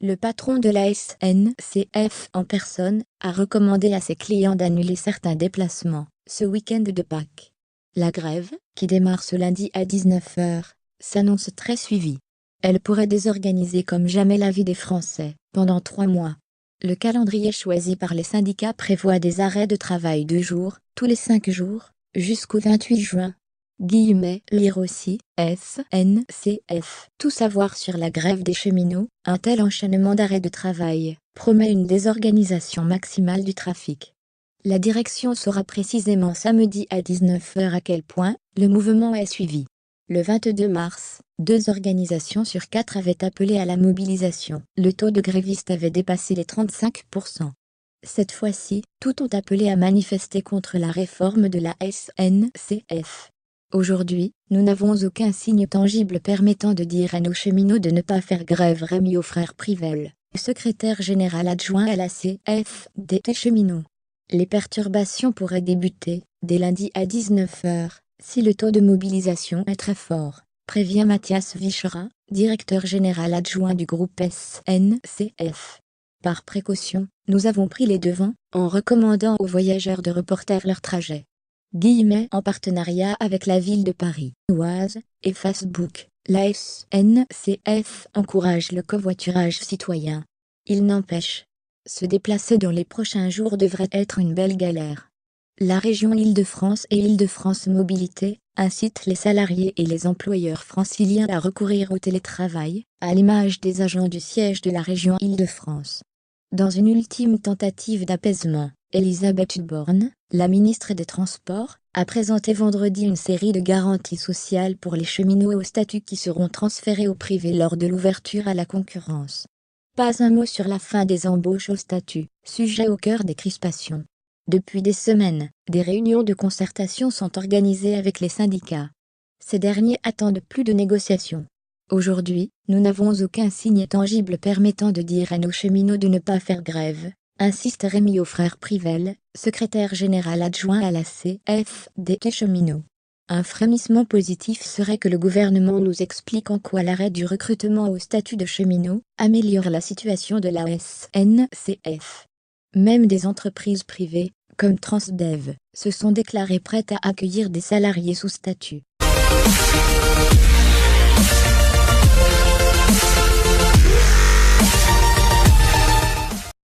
Le patron de la SNCF en personne a recommandé à ses clients d'annuler certains déplacements ce week-end de Pâques. La grève, qui démarre ce lundi à 19 h, s'annonce très suivie. Elle pourrait désorganiser comme jamais la vie des Français pendant 3 mois. Le calendrier choisi par les syndicats prévoit des arrêts de travail 2 jours, tous les 5 jours, jusqu'au 28 juin. Lire aussi, SNCF. Tout savoir sur la grève des cheminots. Un tel enchaînement d'arrêts de travail promet une désorganisation maximale du trafic. La direction saura précisément samedi à 19 h à quel point le mouvement est suivi. Le 22 mars, 2 organisations sur 4 avaient appelé à la mobilisation. Le taux de grévistes avait dépassé les 35%. Cette fois-ci, toutes ont appelé à manifester contre la réforme de la SNCF. Aujourd'hui, nous n'avons aucun signe tangible permettant de dire à nos cheminots de ne pas faire grève. Rémi Aufrère-Privel, secrétaire général adjoint à la CFDT cheminots. Les perturbations pourraient débuter dès lundi à 19 h, si le taux de mobilisation est très fort, prévient Mathias Vichera, directeur général adjoint du groupe SNCF. Par précaution, nous avons pris les devants en recommandant aux voyageurs de reporter leur trajet. En partenariat avec la ville de Paris, Oise et Facebook, la SNCF encourage le covoiturage citoyen. Il n'empêche, se déplacer dans les prochains jours devrait être une belle galère. La région Île-de-France et Île-de-France Mobilité incitent les salariés et les employeurs franciliens à recourir au télétravail, à l'image des agents du siège de la région Île-de-France. Dans une ultime tentative d'apaisement, Elisabeth Borne, la ministre des Transports, a présenté vendredi une série de garanties sociales pour les cheminots au statut qui seront transférés au privé lors de l'ouverture à la concurrence. Pas un mot sur la fin des embauches au statut, sujet au cœur des crispations. Depuis des semaines, des réunions de concertation sont organisées avec les syndicats. Ces derniers attendent plus de négociations. Aujourd'hui, nous n'avons aucun signe tangible permettant de dire à nos cheminots de ne pas faire grève, insiste Rémi Aufrère-Privel, secrétaire général adjoint à la CFDT cheminots. Un frémissement positif serait que le gouvernement nous explique en quoi l'arrêt du recrutement au statut de cheminot améliore la situation de la SNCF. Même des entreprises privées, comme Transdev, se sont déclarées prêtes à accueillir des salariés sous statut.